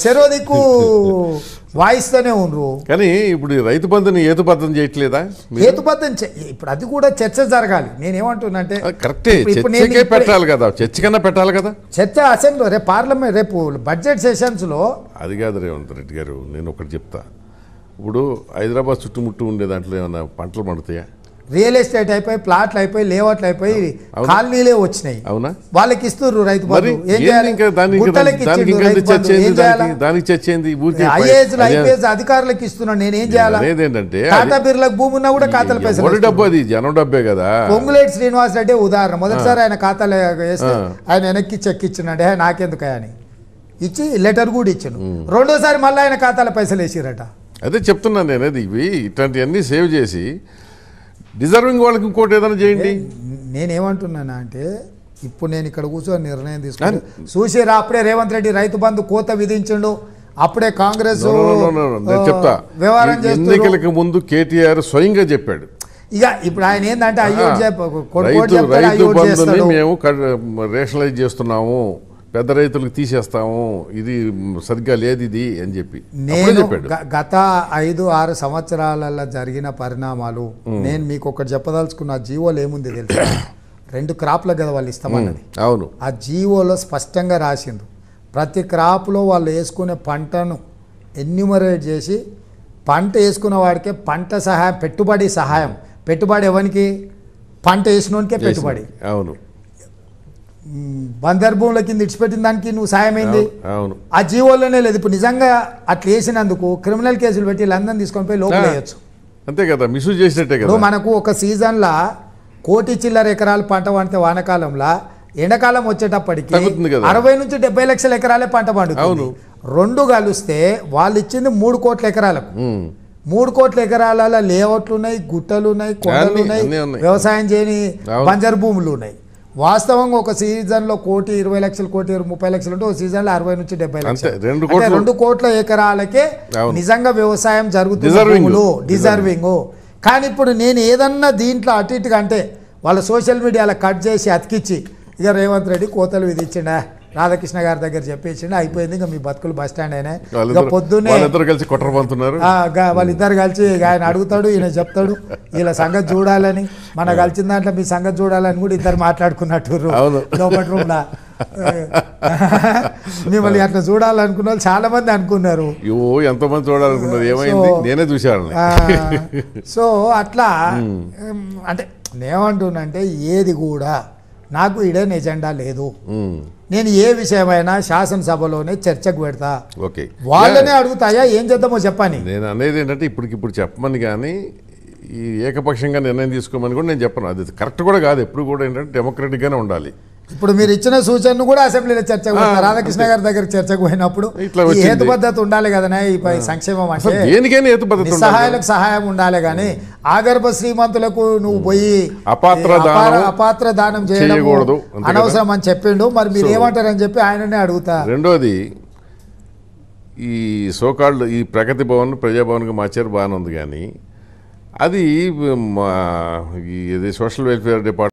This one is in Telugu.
శరోదిక్కు వాయిస్తూనే ఉండరు. కానీ ఇప్పుడు రైతు బంధుని హేతుబద్ధం చేయట్లేదా? హేతుబద్ధం ఇప్పుడు అది కూడా చర్చ జరగాలి. నేనేమంటున్నానంటే కరెక్టే, చర్చకే పెట్టాలి కదా, చర్చ కన్నా పెట్టాలి కదా. చర్చ అసెంబ్లీలో రేపు పార్లమెంట్ రేపు బడ్జెట్ సెషన్స్లో అది కాదు రేవంత్ రెడ్డి గారు, నేను ఒకటి చెప్తా. ఇప్పుడు హైదరాబాద్ చుట్టుముట్టు ఉండే దాంట్లో ఏమన్నా పంటలు పండుతాయా? రియల్ ఎస్టేట్ అయిపోయి, ప్లాట్లు అయిపోయి, లేఅవుట్లు అయిపోయి, కాలనీలే వచ్చినాయి. అవునా? వాళ్ళకి ఇస్తున్నారు రైతు బంధు. ఐఏఎస్ అధికారులకు ఇస్తున్నాను, నేను ఏం చేయాలి? ఏంటంటే టాటా బిర్లకు భూమి ఉన్నా కూడా ఖాతాలు పైసలు డబ్బు, అది జనం డబ్బే కదా. పొంగులేటి శ్రీనివాస్ రెడ్డి ఉదాహరణ. మొదటిసారి ఆయన ఖాతాలు వేస్తే ఆయన వెనక్కి చెక్ ఇచ్చినట్టే, నాకెందుకని ఇచ్చి లెటర్ కూడా ఇచ్చాను. రెండోసారి మళ్ళీ ఆయన ఖాతాల పైసలు వేసిరట. అదే చెప్తున్నాను నేను. అది ఇవి ఇట్లాంటివన్నీ సేవ్ చేసి డిజర్వింగ్ వాళ్ళకి ఇంకోటి ఏదైనా చేయండి. నేనేమంటున్నాను అంటే, ఇప్పుడు నేను ఇక్కడ కూర్చొని నిర్ణయం తీసుకుని చూసిరా, అప్పుడే రేవంత్ రెడ్డి రైతు బంధు కోత విధించిండు, అప్పుడే కాంగ్రెస్ చెప్తా. వ్యవహారం ఎన్నికలకు ముందు కేటీఆర్ స్వయంగా చెప్పాడు. ఇక ఇప్పుడు ఆయన ఏంటంటే రైతు బంధుని మేము రేషనలైజ్ చేస్తున్నాము, పెద్ద రైతులకు తీసేస్తాము, ఇది సరిగ్గా లేదు ఇది అని చెప్పి నేను గత 5-6 సంవత్సరాలలో జరిగిన పరిణామాలు నేను మీకు ఒకటి చెప్పదలుచుకున్న. జీవోలో ఏముంది తెలుసు? 2 క్రాప్లకు కదా వాళ్ళు ఇస్తామన్నది. అవును, ఆ జీవోలో స్పష్టంగా రాసిండ్రు, ప్రతి క్రాప్లో వాళ్ళు వేసుకునే పంటను ఎన్యూమరేట్ చేసి, పంట వేసుకున్న వాడికే పంట సహాయం, పెట్టుబడి సహాయం. పెట్టుబడి ఎవరికి? పంట వేసినోనికే పెట్టుబడి. అవును, బందర్ భూముల కింద ఇడిచిపెట్టిన దానికి నువ్వు సాయం అయింది. అవును, ఆ జీవోలోనే లేదు. ఇప్పుడు నిజంగా అట్లా వేసినందుకు క్రిమినల్ కేసులు పెట్టి లందన్ తీసుకొని పోయి లోపల వేయచ్చు. అంతే కదా, మిస్యూజ్ చేసినట్టే కదా. మనకు ఒక సీజన్లో 1 చిల్లర ఎకరాలు పంట పండితే వానకాలంలో, ఎండాకాలం వచ్చేటప్పటికి 60 నుంచి 70 లక్షల ఎకరాలే పంట పండుతుంది. 2 కలిస్తే వాళ్ళు ఇచ్చింది 3 కోట్ల ఎకరాలకు. 3 కోట్ల ఎకరాల లేఅవుట్లు ఉన్నాయి, గుట్టలు ఉన్నాయి, కొండలు ఉన్నాయి, వ్యవసాయం చేయని బంజరు భూములు ఉన్నాయి. వాస్తవంగా ఒక సీజన్లో 1,20,00,000, 1,30,00,000 ఉంటే ఒక సీజన్లో 60 నుంచి 70 లక్షలు. 2 కోట్ల ఎకరాలకే నిజంగా వ్యవసాయం జరుగుతుంది, డిజర్వింగ్. కానీ ఇప్పుడు నేను ఏదన్నా దీంట్లో అటు ఇటుగా అంటే వాళ్ళ సోషల్ మీడియాలో కట్ చేసి అతికిచ్చి, ఇక రేవంత్ రెడ్డి కోతలు విధించిండా, రాధాకృష్ణ గారి దగ్గర చెప్పేసిండు, అయిపోయింది, ఇంకా మీ బతుకులు బస్ స్టాండ్ అయినాయి. ఇక పొద్దున్నే వాళ్ళిద్దరు కలిసి ఆయన అడుగుతాడు, ఈయన చెప్తాడు, వీళ్ళ సంగతి చూడాలని, మన కలిసిన దాంట్లో మీ సంగతి చూడాలని కూడా ఇద్దరు మాట్లాడుకున్నట్టు లోపల రూమ్లో. మిమ్మల్ని అట్లా చూడాలనుకున్న వాళ్ళు చాలా మంది అనుకున్నారు. ఎంతో మంది చూడాలనుకున్నారు, ఏమైంది నేనే చూశాను. సో అట్లా అంటే నేనేమంటున్నానంటే, ఏది కూడా నాకు ఇడేన్ ఎజెండా లేదు. నేను ఏ విషయమైనా శాసనసభలోనే చర్చకు పెడతా. ఓకే, వాళ్ళనే అడుగుతాయా ఏం చేద్దామో చెప్పని. నేను అనేది ఏంటంటే, ఇప్పటికిప్పుడు చెప్పమని కానీ ఈ ఏకపక్షంగా నిర్ణయం తీసుకోమని కూడా నేను చెప్పను. అది కరెక్ట్ కూడా కాదు. ఎప్పుడు కూడా ఏంటంటే డెమోక్రటిక్గానే ఉండాలి. ఇప్పుడు మీరు ఇచ్చిన సూచనను కూడా అసెంబ్లీలో చర్చకు రాధాకృష్ణ గారి దగ్గర చర్చకు పోయినప్పుడు హేతుబద్ధత ఉండాలి కదా. ఈ సంక్షేమం అంటే దేనికైనా హేతుబద్ధత, సహాయాలకు సహాయం ఉండాలి. కానీ ఆగర్భ శ్రీమంతులకు నువ్వు పోయి అపాత్ర దానం చేయకూడదు, అనవసరం అని చెప్పిండు. మరి మీరు ఏమంటారని చెప్పి ఆయననే అడుగుతా. రెండోది, ఈ సోకాళ్ళు ఈ ప్రగతి భవన్ ప్రజాభవన్కి మార్చారు, బాగానే ఉంది. కానీ అది సోషల్ వెల్ఫేర్ డిపార్ట్మెంట్